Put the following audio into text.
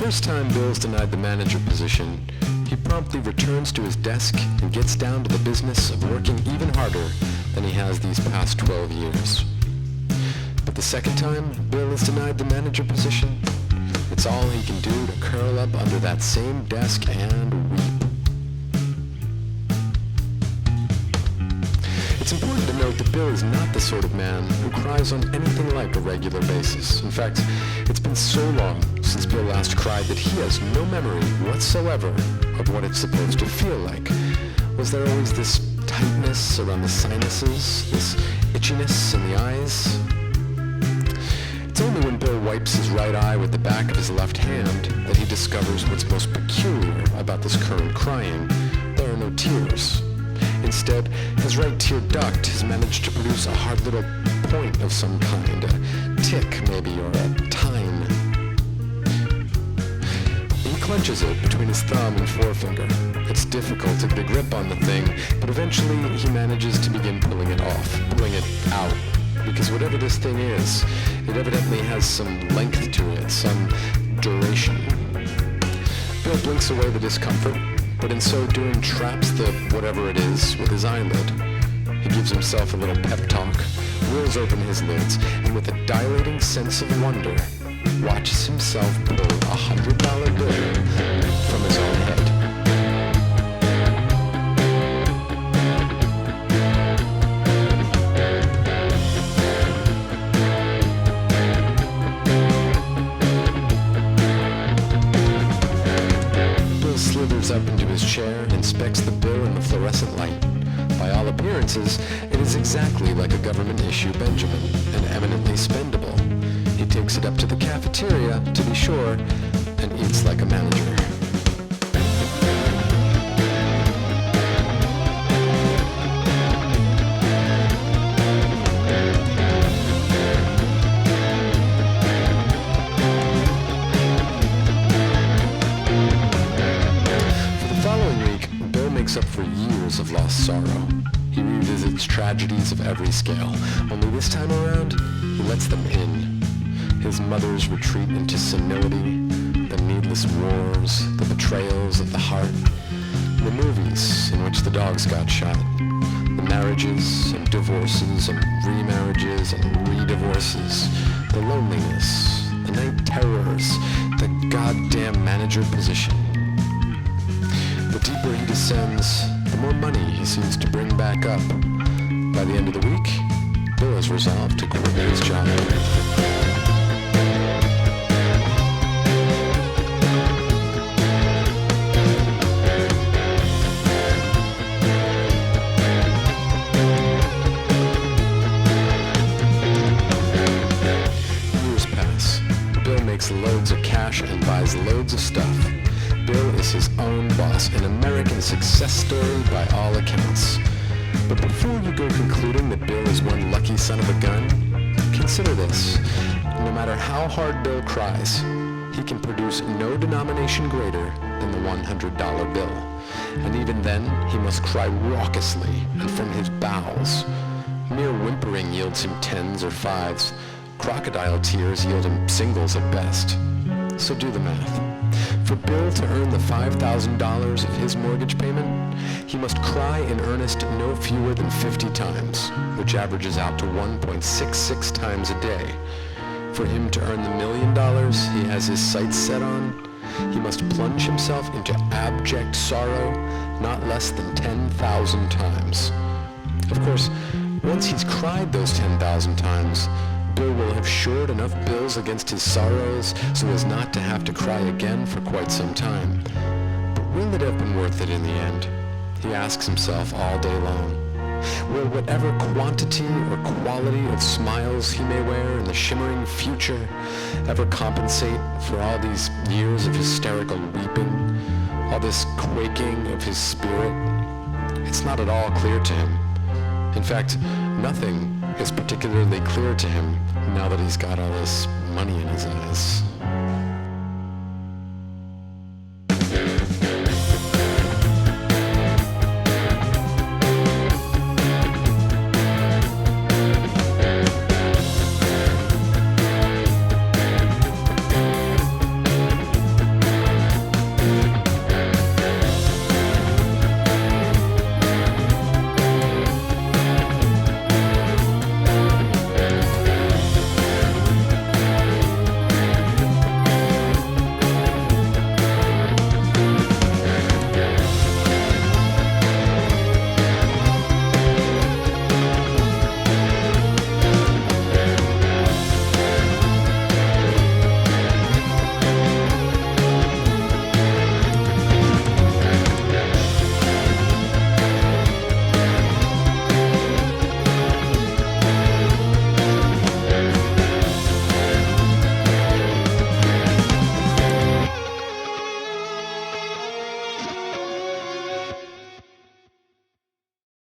first time Bill's denied the manager position, he promptly returns to his desk and gets down to the business of working even harder than he has these past 12 years. But the second time Bill is denied the manager position, it's all he can do to curl up under that same desk and weep. It's important to note that Bill is not the sort of man who cries on anything like a regular basis. In fact, it's been so long since Bill last cried that he has no memory whatsoever of what it's supposed to feel like. Was there always this tightness around the sinuses, this itchiness in the eyes? It's only when Bill wipes his right eye with the back of his left hand that he discovers what's most peculiar about this current crying. There are no tears. Instead, his right tear duct has managed to produce a hard little point of some kind, a tick maybe, or a tine. He clenches it between his thumb and forefinger. It's difficult to get a grip on the thing, but eventually he manages to begin pulling it off, pulling it out. Because whatever this thing is, it evidently has some length to it, some duration. Bill blinks away the discomfort, but in so doing traps the whatever it is with his eyelid. He gives himself a little pep talk, rolls open his lids, and with a dilating sense of wonder, watches himself pull a $100 bill from his own head. Up into his chair and inspects the bill in the fluorescent light. By all appearances, it is exactly like a government-issue Benjamin, and eminently spendable. He takes it up to the cafeteria, to be sure, and eats like a manager. Up for years of lost sorrow. He revisits tragedies of every scale, only this time around, he lets them in. His mother's retreat into senility, the needless wars, the betrayals of the heart, the movies in which the dogs got shot, the marriages and divorces and remarriages and re-divorces, the loneliness, the night terrors, the goddamn manager position. The deeper he descends, the more money he seems to bring back up. By the end of the week, Bill is resolved to quit his job. Years pass. Bill makes loads of cash and buys loads of stuff. Bill is his own boss, an American success story by all accounts. But before you go concluding that Bill is one lucky son of a gun, consider this. No matter how hard Bill cries, he can produce no denomination greater than the $100 bill. And even then, he must cry raucously and from his bowels. Mere whimpering yields him tens or fives. Crocodile tears yield him singles at best. So do the math. For Bill to earn the $5,000 of his mortgage payment, he must cry in earnest no fewer than 50 times, which averages out to 1.66 times a day. For him to earn the $1 million he has his sights set on, he must plunge himself into abject sorrow not less than 10,000 times. Of course, once he's cried those 10,000 times, Bill will have shored enough bills against his sorrows so as not to have to cry again for quite some time. But will it have been worth it in the end? He asks himself all day long. Will whatever quantity or quality of smiles he may wear in the shimmering future ever compensate for all these years of hysterical weeping, all this quaking of his spirit? It's not at all clear to him. In fact, nothing is particularly clear to him now that he's got all this money in his eyes.